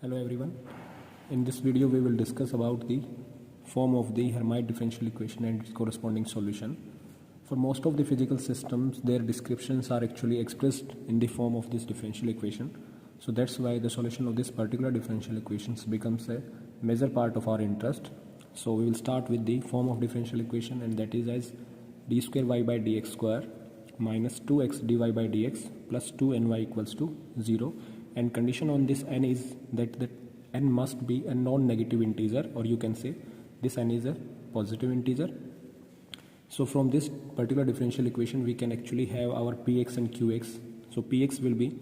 Hello everyone. In this video we will discuss about the form of the Hermite differential equation and its corresponding solution. For most of the physical systems, their descriptions are actually expressed in the form of this differential equation. So that's why the solution of this particular differential equations becomes a major part of our interest. So we will start with the form of differential equation, and that is as d square y by dx square minus 2x dy by dx plus 2ny equals to 0. And condition on this n is that the n must be a non-negative integer, or you can say this n is a positive integer. So from this particular differential equation we can actually have our px and qx. So px will be,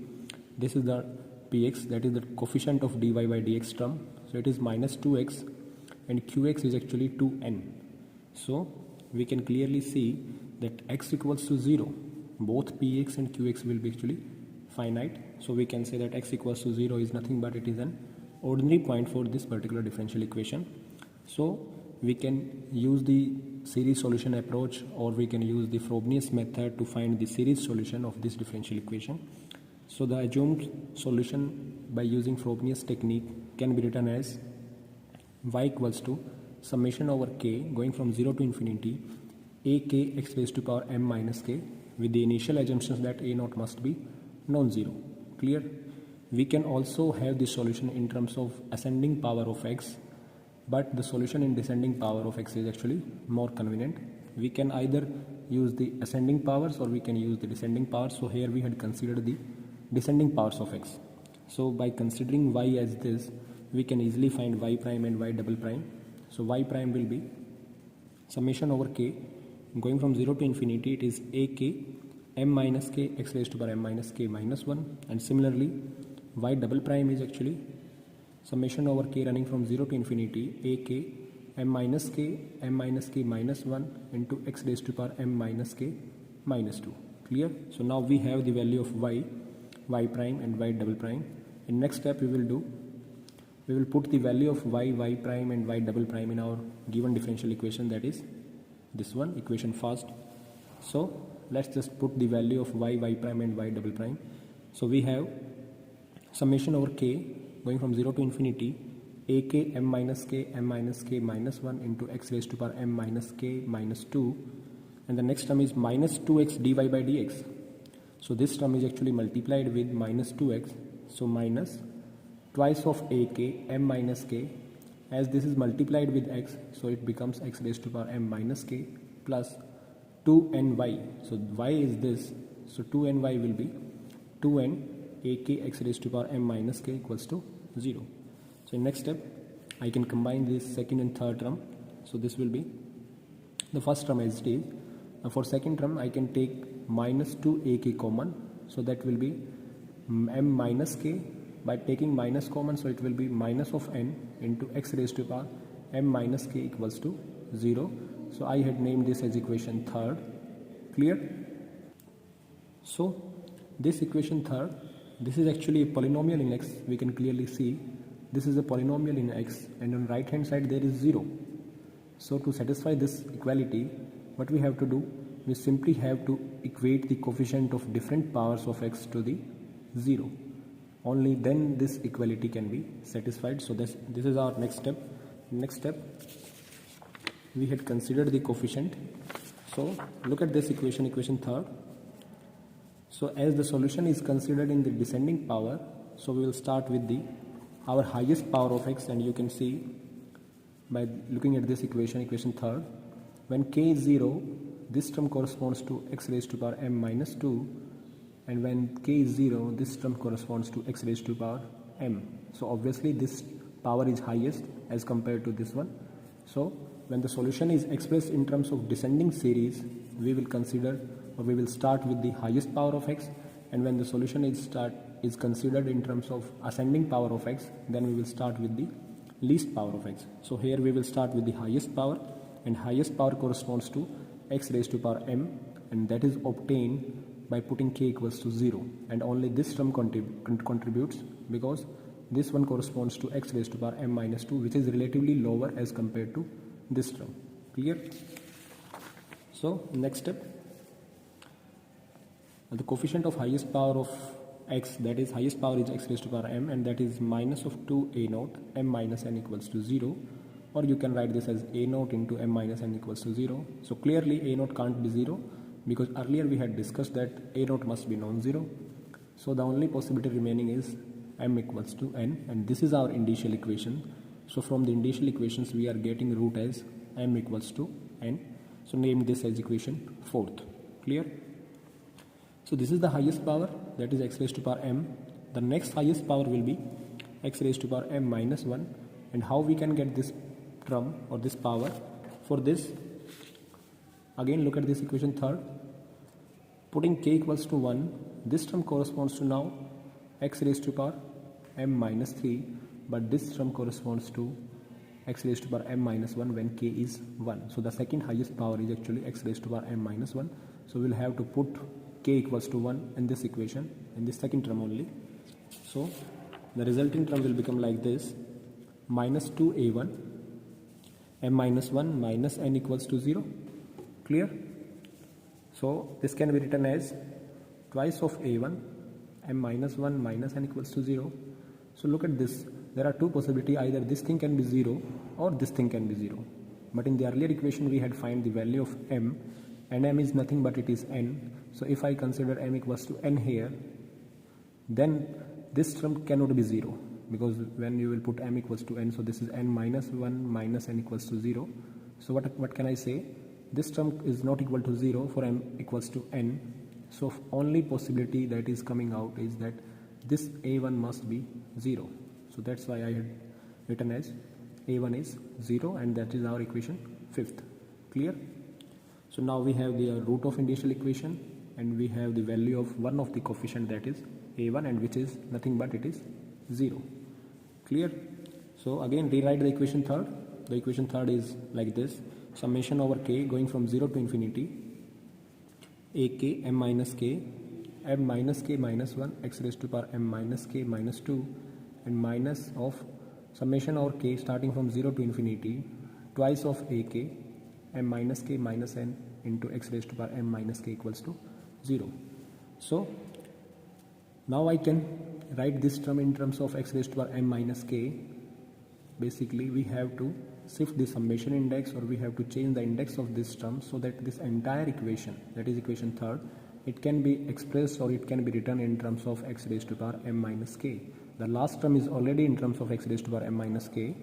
this is the px, that is the coefficient of dy by dx term, so it is minus 2x, and qx is actually 2n. So we can clearly see that x equals to 0. Both px and qx will be actually finite, so we can say that x equals to 0 is nothing but it is an ordinary point for this particular differential equation. So we can use the series solution approach, or we can use the Frobenius method to find the series solution of this differential equation. So the assumed solution by using Frobenius technique can be written as y equals to summation over k going from 0 to infinity a k x raised to power m minus k, with the initial assumptions that a naught must be non-zero. Clear? We can also have the solution in terms of ascending power of x, but the solution in descending power of x is actually more convenient. We can either use the ascending powers or we can use the descending powers. So here we had considered the descending powers of x. So by considering y as this, we can easily find y prime and y double prime. So y prime will be summation over k going from 0 to infinity, it is a k m minus k x raised to power m minus k minus 1, and similarly y double prime is actually summation over k running from 0 to infinity a k m minus k minus 1 into x raised to power m minus k minus 2. Clear? So now we have the value of y prime and y double prime. In next step we will put the value of y prime and y double prime in our given differential equation, that is this one, equation first. So let's just put the value of y prime and y double prime. So we have summation over k going from 0 to infinity a k m minus k minus 1 into x raised to power m minus k minus 2, and the next term is minus 2x dy by dx. So this term is actually multiplied with minus 2x, so minus twice of a k m minus k, as this is multiplied with x, so it becomes x raised to power m minus k plus 2ny. So y is this, so 2ny will be 2n a k x raised to power m minus k equals to 0. So in next step I can combine this second and third term. So this will be the first term as it is. Now for second term I can take minus 2ak common, so that will be m minus k. By taking minus common, so it will be minus of n into x raised to power m minus k equals to 0. So I had named this as equation third. Clear? So this equation third, this is actually a polynomial in x. We can clearly see this is a polynomial in x, and on right hand side there is 0. So to satisfy this equality, what we have to do, we simply have to equate the coefficient of different powers of x to the 0. Only then this equality can be satisfied. So this is our next step. Next step, we had considered the coefficient. So look at this equation third. So as the solution is considered in the descending power, so we will start with our highest power of x, and you can see by looking at this equation third, when k is 0, this term corresponds to x raised to power m minus 2, and when k is 0, this term corresponds to x raised to power m. So obviously this power is highest as compared to this one. So when the solution is expressed in terms of descending series, we will consider, or we will start with the highest power of x, and when the solution is considered in terms of ascending power of x, then we will start with the least power of x. So here we will start with the highest power, and highest power corresponds to x raised to power m, and that is obtained by putting k equals to 0, and only this term contributes, because this one corresponds to x raised to power m minus 2, which is relatively lower as compared to this term. Clear? So next step, the coefficient of highest power of x, that is highest power is x raised to power m, and that is minus of 2 a naught m minus n equals to 0, or you can write this as a naught into m minus n equals to 0. So clearly a naught can't be 0, because earlier we had discussed that a naught must be non-zero. So the only possibility remaining is m equals to n, and this is our initial equation. So from the initial equations we are getting root as m equals to n. So name this as equation 4th. Clear? So this is the highest power, that is x raised to power m. The next highest power will be x raised to power m minus 1. And how we can get this term or this power? For this, again look at this equation 3rd. Putting k equals to 1, this term corresponds to now x raised to power m minus 3, but this term corresponds to x raised to power m minus 1 when k is 1. So the second highest power is actually x raised to power m minus 1. So we'll have to put k equals to 1 in this equation, in this second term only. So the resulting term will become like this: minus 2a1 m minus 1 minus n equals to 0. Clear? So this can be written as twice of a1 m minus 1 minus n equals to 0. So look at this, there are two possibilities: either this thing can be 0 or this thing can be 0. But in the earlier equation we had find the value of m, and m is nothing but it is n. So if I consider m equals to n here, then this term cannot be 0, because when you will put m equals to n, so this is n minus 1 minus n equals to 0. So what can I say? This term is not equal to 0 for m equals to n. So only possibility that is coming out is that this a1 must be 0. So that's why I had written as a1 is 0, and that is our equation 5th. Clear? So now we have the root of initial equation, and we have the value of one of the coefficient, that is a1, and which is nothing but it is 0. Clear? So again rewrite the equation 3rd. The equation 3rd is like this: summation over k going from 0 to infinity ak m minus k minus 1 x raised to power m minus k minus 2, and minus of summation over k starting from 0 to infinity twice of ak m minus k minus n into x raised to power m minus k equals to 0. So now I can write this term in terms of x raised to power m minus k. Basically we have to shift the summation index, or we have to change the index of this term, so that this entire equation, that is equation 3rd, it can be expressed or it can be written in terms of x raised to power m minus k. The last term is already in terms of x raised to power m minus k.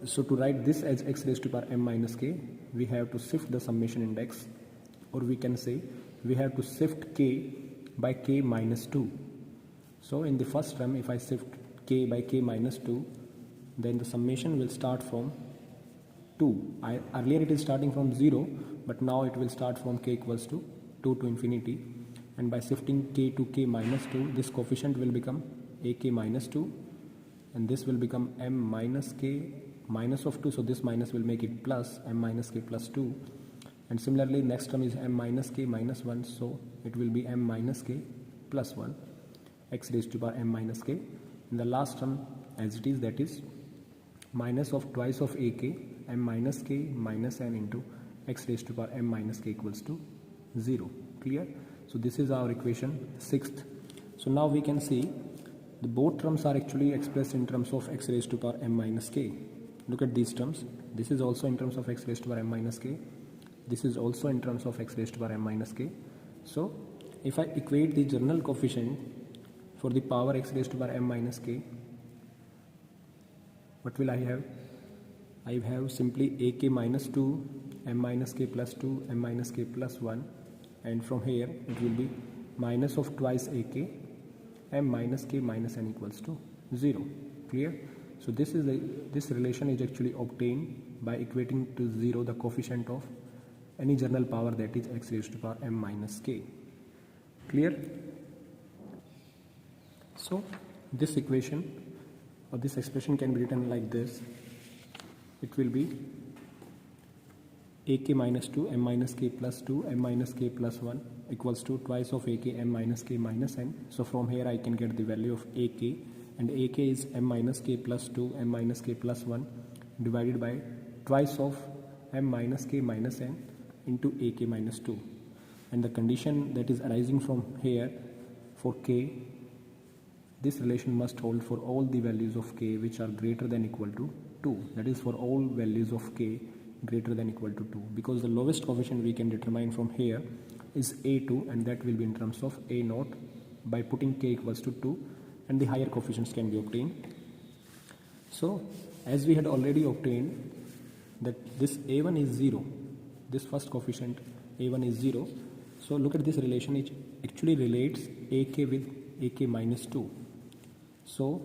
So to write this as x raised to power m minus k, we have to shift the summation index, or we can say we have to shift k by k minus 2. So in the first term, if I shift k by k minus 2, then the summation will start from 2. Earlier it is starting from 0, but now it will start from k equals to 2 to infinity, and by shifting k to k minus 2, this coefficient will become ak minus 2, and this will become m minus k minus of 2, so this minus will make it plus m minus k plus 2, and similarly next term is m minus k minus 1, so it will be m minus k plus 1 x raised to power m minus k, and the last term as it is, that is minus of twice of ak m minus k minus n into x raised to power m minus k equals to 0. Clear? So this is our equation 6th. So now we can see the both terms are actually expressed in terms of x raised to power m minus k. Look at these terms. This is also in terms of x raised to power m minus k. This is also in terms of x raised to power m minus k. So if I equate the general coefficient for the power x raised to power m minus k, what will I have? I have simply ak minus 2, m minus k plus 2, m minus k plus 1, and from here it will be minus of twice ak m minus k minus n equals to 0. Clear? So this relation is actually obtained by equating to 0 the coefficient of any general power, that is x raised to power m minus k. Clear? So this equation or this expression can be written like this. It will be ak minus 2 m minus k plus 2 m minus k plus 1 equals to twice of ak m minus k minus n. So from here I can get the value of ak, and ak is m minus k plus 2 m minus k plus 1 divided by twice of m minus k minus n into ak minus 2. And the condition that is arising from here for k this relation must hold for all the values of k which are greater than equal to 2. That is for all values of k greater than equal to 2, because the lowest coefficient we can determine from here is a2, and that will be in terms of a naught by putting k equals to 2, and the higher coefficients can be obtained. So as we had already obtained that this a1 is 0, this first coefficient a1 is 0, so look at this relation. It actually relates ak with ak minus 2. So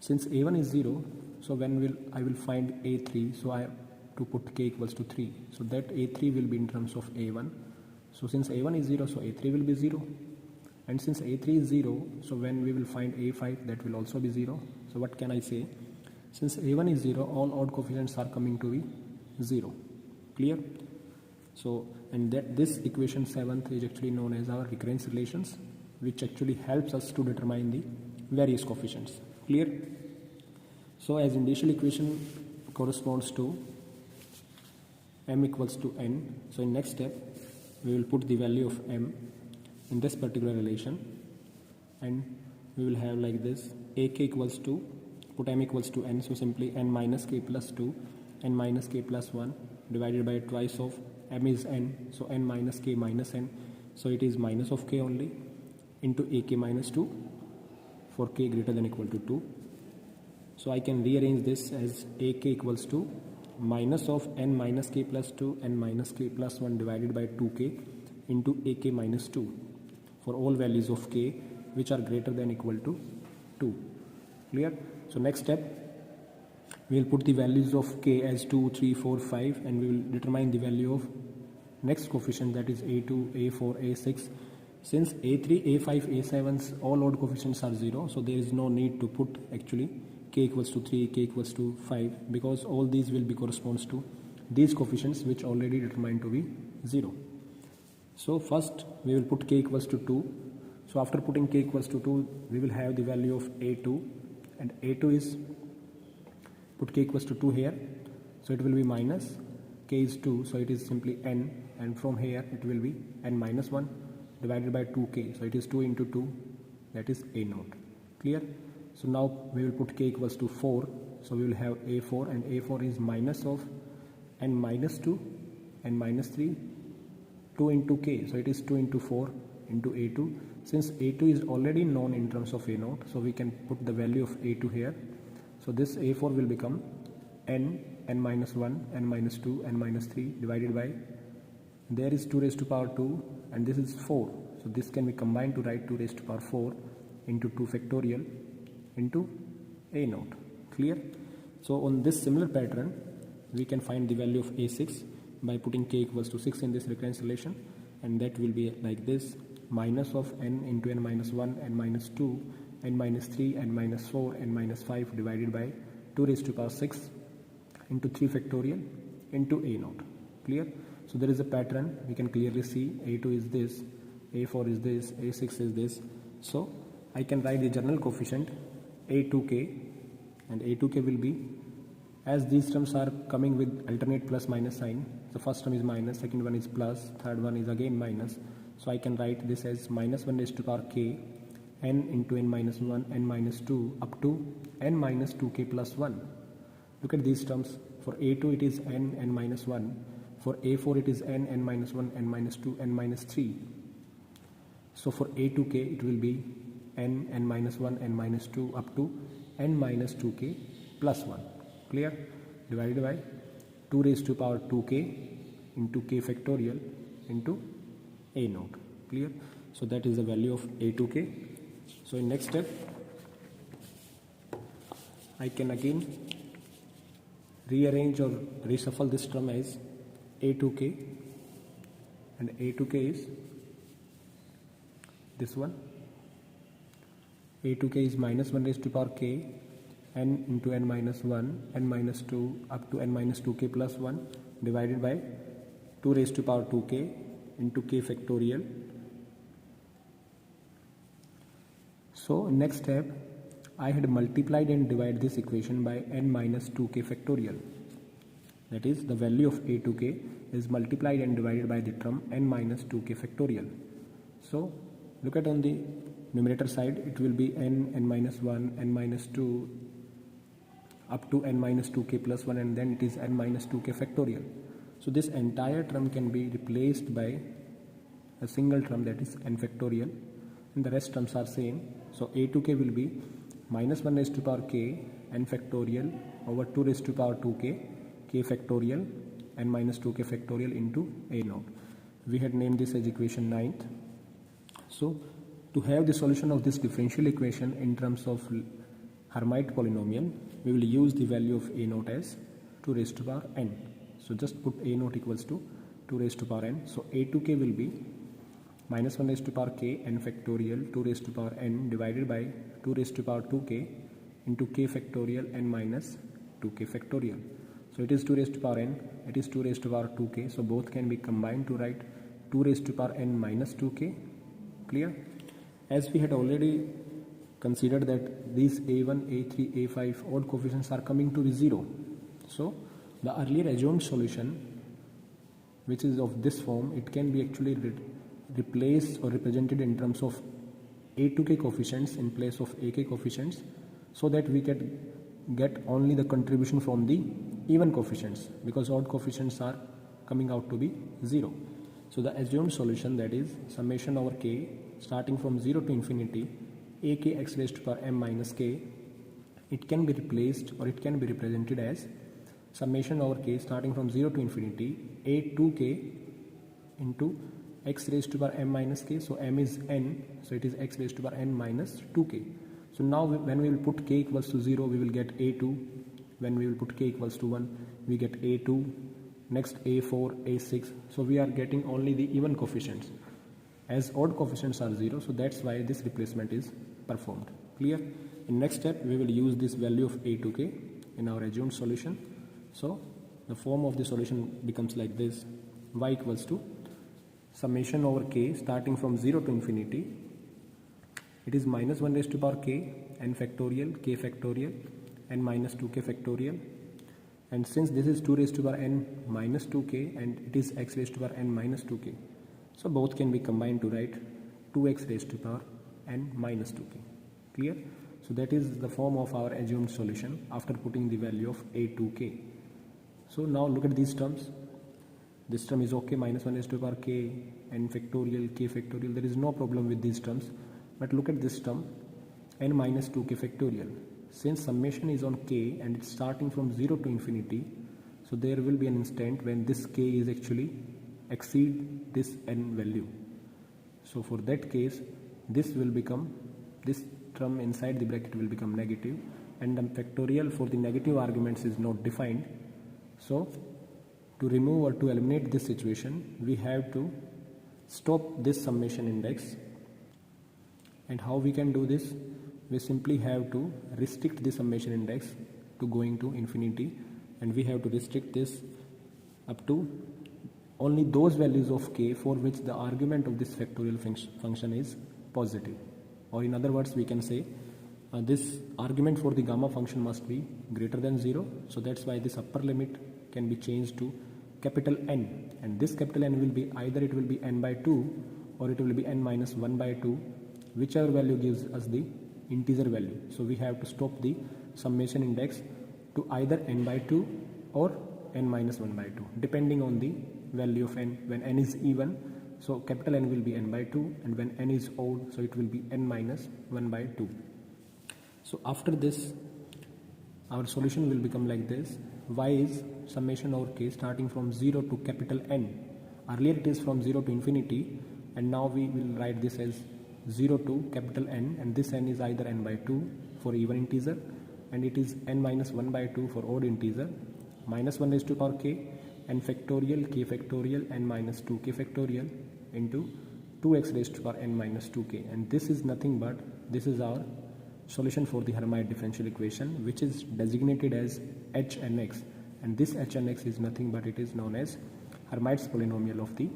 since a1 is 0, so when I will find a3, so I have to put k equals to 3, so that a3 will be in terms of a1. So since a1 is 0, so a3 will be 0, and since a3 is 0, so when we will find a5, that will also be 0. So what can I say? Since a1 is 0, all odd coefficients are coming to be 0. Clear? So, and that this equation 7th is actually known as our recurrence relations, which actually helps us to determine the various coefficients. Clear? So as initial equation corresponds to m equals to n, so in next step we will put the value of m in this particular relation, and we will have like this: ak equals to, put m equals to n, so simply n minus k plus 2, n minus k plus 1 divided by twice of m is n, so n minus k minus n, so it is minus of k only, into ak minus 2 for k greater than equal to 2. So I can rearrange this as ak equals to minus of n minus k plus 2, n minus k plus 1 divided by 2k into ak minus 2 for all values of k which are greater than equal to 2. Clear? So next step, we will put the values of k as 2, 3, 4, 5, and we will determine the value of next coefficient, that is a2, a4, a6. Since a3, a5, a7's all odd coefficients are 0, so there is no need to put actually k equals to 3, k equals to 5, because all these will be corresponds to these coefficients which already determined to be 0. So first we will put k equals to 2. So after putting k equals to 2, we will have the value of a2, and a2 is, put k equals to 2 here, so it will be minus, k is 2, so it is simply n, and from here it will be n minus 1 divided by 2k, so it is 2 into 2, that is a naught. Clear? So now we will put k equals to 4, so we will have a4, and a4 is minus of n minus 2, n minus 3, 2 into k, so it is 2 into 4 into a2. Since a2 is already known in terms of a naught, so we can put the value of a2 here. So this a4 will become n, n minus 1, n minus 2, n minus 3 divided by, there is 2 raised to power 2, and this is 4. So this can be combined to write 2 raised to power 4 into 2 factorial into a naught. Clear? So on this similar pattern, we can find the value of a6 by putting k equals to 6 in this recurrence relation, and that will be like this: minus of n into n minus 1, n minus 2, n minus 3, n minus 4, n minus 5 divided by 2 raised to power 6 into 3 factorial into a naught. Clear? So there is a pattern, we can clearly see a2 is this, a4 is this, a6 is this. So I can write the general coefficient a2k, and a2k will be, as these terms are coming with alternate plus minus sign, the first term is minus, second one is plus, third one is again minus, so I can write this as minus 1 raised to power k, n into n minus 1, n minus 2 up to n minus 2k plus 1. Look at these terms. For a2 it is n, n minus 1, for a4 it is n, n minus 1, n minus 2, n minus 3. So for a2k it will be n, n minus 1, n minus 2 up to n minus 2k plus 1. Clear? Divided by 2 raised to power 2k into k factorial into a naught. Clear? So that is the value of a2k. So in next step, I can again rearrange or reshuffle this term as a2k, and a2k is this one. a2k is minus 1 raised to power k, n into n minus 1, n minus 2 up to n minus 2k plus 1 divided by 2 raised to power 2k into k factorial. So next step, I had multiplied and divided this equation by n minus 2k factorial. That is, the value of a2k is multiplied and divided by the term n minus 2k factorial. So look at on the numerator side it will be n minus 1, n minus 2 up to n minus 2k plus 1, and then it is n minus 2k factorial. So this entire term can be replaced by a single term, that is n factorial, and the rest terms are same. So a to k will be minus 1 raised to power k n factorial over 2 raised to power 2k k factorial n minus 2k factorial into a naught. We had named this as equation 9th. So to have the solution of this differential equation in terms of Hermite polynomial, we will use the value of a naught as 2 raised to power n. So just put a naught equals to 2 raised to power n. So a to k will be minus 1 raised to power k n factorial 2 raised to power n divided by 2 raised to power 2k into k factorial n minus 2k factorial. So it is 2 raised to power n, it is 2 raised to power 2k, so both can be combined to write 2 raised to power n minus 2k. Clear? As we had already considered that these a1, a3, a5 odd coefficients are coming to the 0. So the earlier assumed solution, which is of this form, it can be actually replaced or represented in terms of a to k coefficients in place of ak coefficients, so that we can get only the contribution from the even coefficients, because odd coefficients are coming out to be 0. So the assumed solution, that is summation over k starting from 0 to infinity ak x raised to power m minus k, it can be replaced or it can be represented as summation over k starting from 0 to infinity a 2k into x raised to power m minus k. So m is n, so it is x raised to power n minus 2k. So now when we will put k equals to 0, we will get a2. When we will put k equals to 1, we get a2, next a4, a6. So we are getting only the even coefficients, as odd coefficients are 0. So that's why this replacement is performed. Clear? In next step, we will use this value of a to k in our assumed solution. So the form of the solution becomes like this: y equals to summation over k starting from 0 to infinity. It is minus 1 raised to power k n factorial k factorial n minus 2k factorial, and since this is 2 raised to power n minus 2k and it is x raised to power n minus 2k, so both can be combined to write 2x raised to power n minus 2k. Clear? So that is the form of our assumed solution after putting the value of a to k. So now look at these terms. This term is okay, minus 1 raised to power k n factorial k factorial, there is no problem with these terms. But look at this term n minus 2k factorial. Since summation is on k and it's starting from 0 to infinity, so there will be an instant when this k is actually exceed this n value. So for that case, this term inside the bracket will become negative, and the factorial for the negative arguments is not defined. So to remove or to eliminate this situation, we have to stop this summation index. And how we can do this? We simply have to restrict the summation index to going to infinity, and we have to restrict this up to only those values of k for which the argument of this factorial function is positive. Or in other words, we can say this argument for the gamma function must be greater than 0. So that's why this upper limit can be changed to capital N, and this capital N will be either it will be n by 2 or it will be n minus 1 by 2, whichever value gives us the integer value. So we have to stop the summation index to either n by 2 or n minus 1 by 2, depending on the value of n. When n is even, so capital N will be n by 2, and when n is odd, so it will be n minus 1 by 2. So after this, our solution will become like this: y is summation over k starting from 0 to capital N. Earlier it is from 0 to infinity, and now we will write this as 0 to capital N, and this n is either n by 2 for even integer, and it is n minus 1 by 2 for odd integer, minus 1 raised to power k n factorial k factorial n minus 2k factorial into 2x raised to power n minus 2k. And this is nothing but, this is our solution for the Hermite differential equation, which is designated as Hnx, and this Hnx is nothing but it is known as Hermite's polynomial of the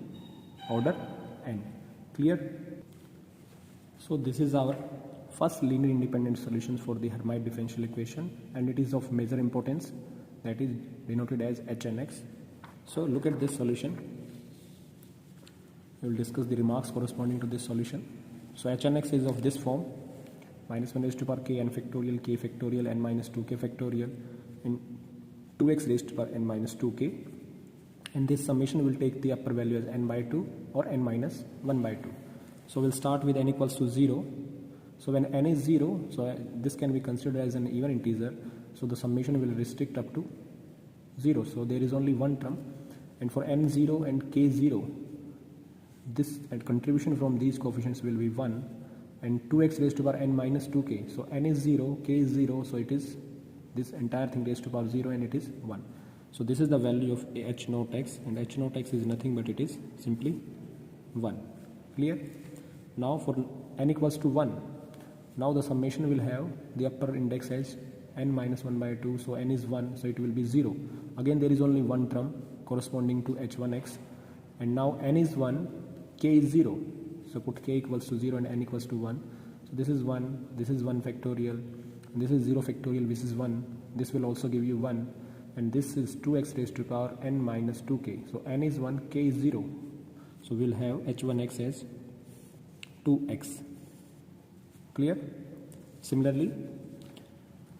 order n. Clear? So this is our first linear independent solution for the Hermite differential equation, and it is of major importance, that is denoted as Hnx. So look at this solution. We will discuss the remarks corresponding to this solution. So Hn(x) is of this form: minus 1 raised to power k factorial n minus 2k factorial and 2x raised to power n minus 2k, and this summation will take the upper value as n by 2 or n minus 1 by 2. So we'll start with n equals to 0. So when n is 0, so this can be considered as an even integer, so the summation will restrict up to 0. So there is only one term, and for n0 and k0, this contribution from these coefficients will be 1, and 2x raised to power n minus 2k. So n is 0, k is 0, so it is this entire thing raised to power 0, and it is 1. So this is the value of h naught x, and h naught x is nothing but it is simply 1. Clear? Now for n equals to 1, now the summation will have the upper index as n minus 1 by 2, so n is 1, so it will be 0. Again there is only one term corresponding to h1x, and now n is 1, k is 0, so put k equals to 0 and n equals to 1. So this is 1, this is 1 factorial, and this is 0 factorial, this is 1, this will also give you 1, and this is 2x raised to power n minus 2k. So n is 1, k is 0, so we'll have h1x as 2x. Clear? Similarly,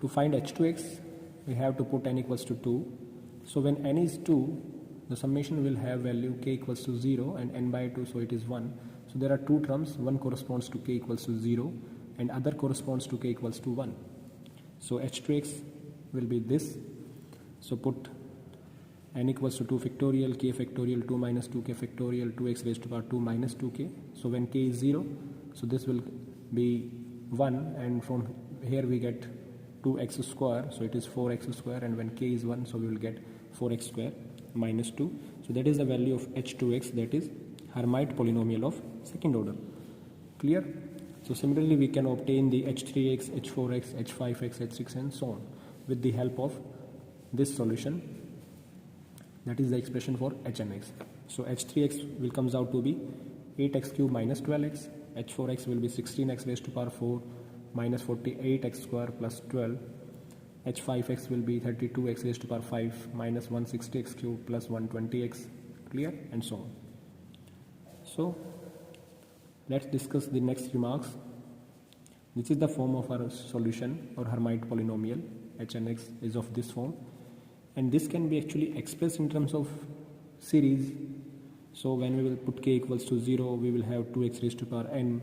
to find h2x, we have to put n equals to 2. So when n is 2, the summation will have value k equals to 0 and n by 2, so it is 1. So there are two terms, one corresponds to k equals to 0 and other corresponds to k equals to 1. So h2x will be this. So put n equals to 2 factorial, k factorial, 2 minus 2k factorial, 2x raised to power 2 minus 2k. So when k is 0, so this will be 1, and from here we get 2x square, so it is 4x square, and when k is 1, so we will get 4x square minus 2. So that is the value of h2x, that is Hermite polynomial of second order. Clear? So similarly we can obtain the h3x, h4x, h5x, h6 and so on with the help of this solution, that is the expression for Hn(x). So h3x will comes out to be 8x cube minus 12x, h4x will be 16x raised to power 4 minus 48x square plus 12, h5x will be 32x raised to power 5 minus 160x cube plus 120x. Clear? And so on. So let's discuss the next remarks. This is the form of our solution or Hermite polynomial. Hn(x) is of this form, and this can be actually expressed in terms of series. So when we will put k equals to 0, we will have 2x raised to power n.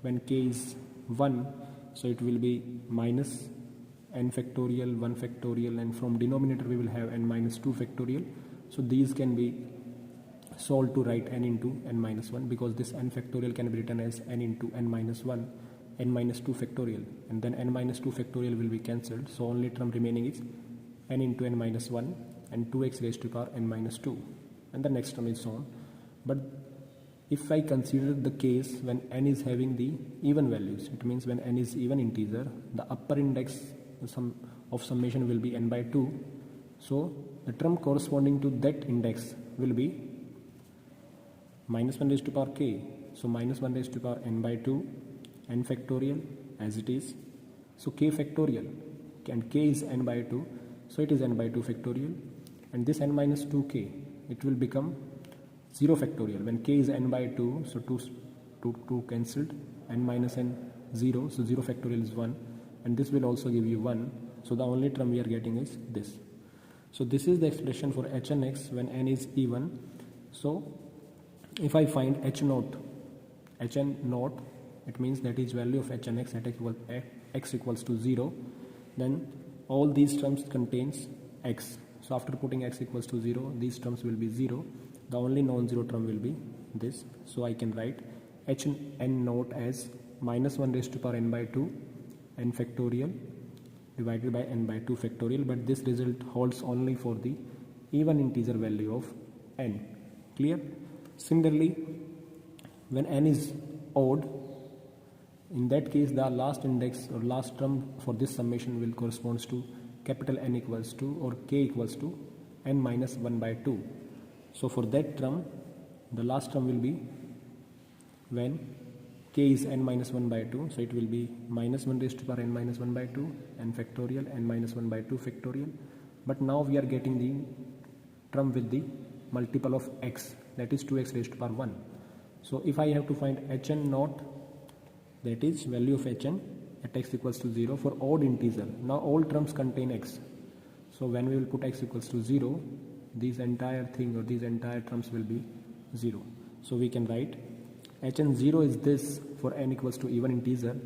When k is 1, so it will be minus n factorial, 1 factorial, and from denominator we will have n minus 2 factorial. So these can be solved to write n into n minus 1, because this n factorial can be written as n into n minus 1, n minus 2 factorial, and then n minus 2 factorial will be cancelled, so only term remaining is n into n minus 1 and 2x raised to power n minus 2, and the next term is so on. But if I consider the case when n is having the even values, it means when n is even integer, the upper index of summation will be n by 2, so the term corresponding to that index will be minus 1 raised to power k, so minus 1 raised to power n by 2, n factorial as it is, so k factorial, and k is n by 2, so it is n by 2 factorial, and this n minus 2k, it will become 0 factorial. When k is n by 2, so 2 cancelled, n minus n 0, so 0 factorial is 1, and this will also give you 1, so the only term we are getting is this. So this is the expression for Hn(x) when n is even. So if I find Hn naught, it means that is value of Hn(x) at x equals to 0, then all these terms contains x. So after putting x equals to 0, these terms will be 0. The only non-zero term will be this. So I can write Hn naught as minus 1 raised to power n by 2 n factorial divided by n by 2 factorial, but this result holds only for the even integer value of n. Clear? Similarly, when n is odd, in that case the last index or last term for this summation will corresponds to capital N equals to or k equals to n minus 1 by 2. So for that term, the last term will be when k is n minus 1 by 2, so it will be minus 1 raised to power n minus 1 by 2 n factorial n minus 1 by 2 factorial. But now we are getting the term with the multiple of x, that is 2x raised to power 1. So if I have to find Hn naught, that is value of hn at x equals to 0 for odd integer. Now all terms contain x, so when we will put x equals to 0, these entire thing or these entire terms will be 0. So we can write hn 0 is this for n equals to even integer,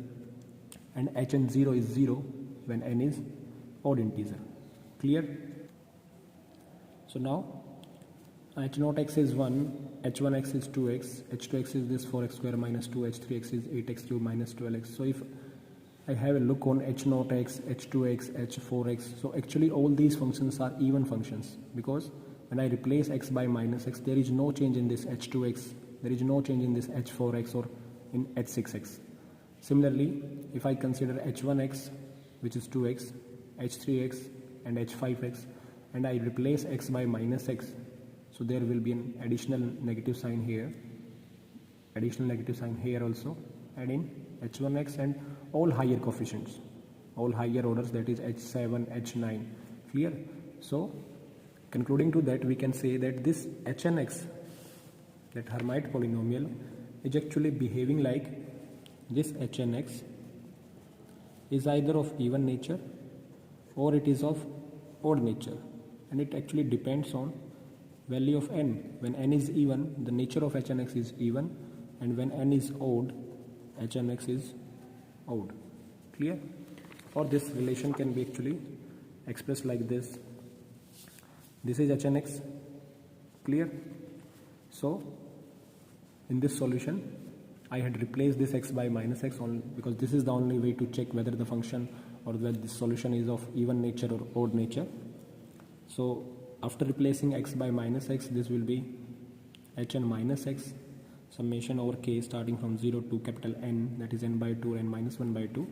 and hn 0 is 0 when n is odd integer. Clear? So now h0x is 1, h1x is 2x, h2x is this 4x square minus 2, h3x is 8x cube minus 12x. So if I have a look on h0x, h2x, h4x, so actually all these functions are even functions, because when I replace x by minus x, there is no change in this h2x, there is no change in this h4x or in h6x. Similarly, if I consider h1x, which is 2x, h3x and h5x, and I replace x by minus x, so there will be an additional negative sign here, additional negative sign here also, and in h1x and all higher coefficients, all higher orders, that is h7, h9. Clear? So concluding to that, we can say that this hnx, that Hermite polynomial, is actually behaving like this hnx is either of even nature or it is of odd nature, and it actually depends on value of n. When n is even, the nature of hnx is even, and when n is odd, hnx is odd. Clear? Or this relation can be actually expressed like this. This is hnx. Clear? So in this solution I had replaced this x by minus x only because this is the only way to check whether the function or whether the solution is of even nature or odd nature. So after replacing x by minus x, this will be hn minus x summation over k starting from 0 to capital N, that is n by 2 and minus 1 by 2.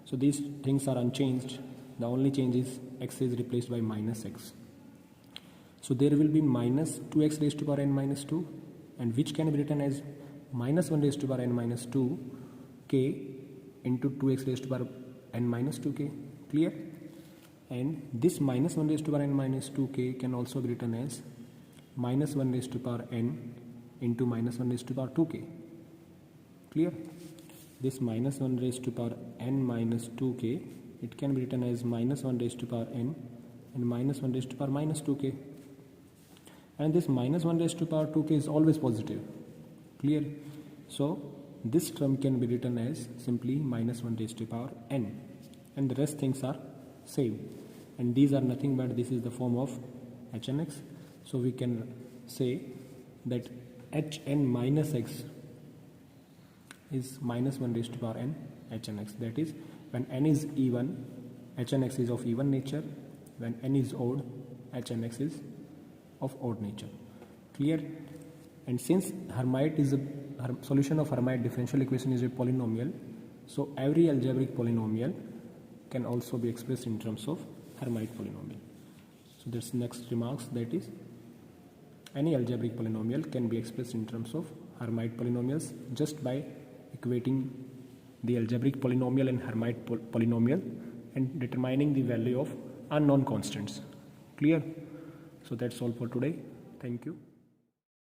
So these things are unchanged. The only change is x is replaced by minus x. So there will be minus 2x raised to power n minus 2, and which can be written as minus 1 raised to power n minus 2 k into 2x raised to power n minus 2k. Clear? And this minus 1 raised to power n minus 2k can also be written as minus 1 raised to power n into minus 1 raised to power 2k. Clear? This minus 1 raised to power n minus 2k, it can be written as minus 1 raised to power n and minus 1 raised to power minus 2k. And this minus 1 raised to power 2k is always positive. Clear? So this term can be written as simply minus 1 raised to power n, and the rest things are same, and these are nothing but this is the form of hnx. So we can say that hn minus x is minus 1 raised to power n hnx. That is, when n is even, hnx is of even nature. When n is odd, hnx is of odd nature. Clear? And since Hermite is a solution of Hermite differential equation is a polynomial, so every algebraic polynomial can also be expressed in terms of Hermite polynomial. So that's next remarks, that is any algebraic polynomial can be expressed in terms of Hermite polynomials just by equating the algebraic polynomial and Hermite polynomial and determining the value of unknown constants. Clear? So that's all for today. Thank you.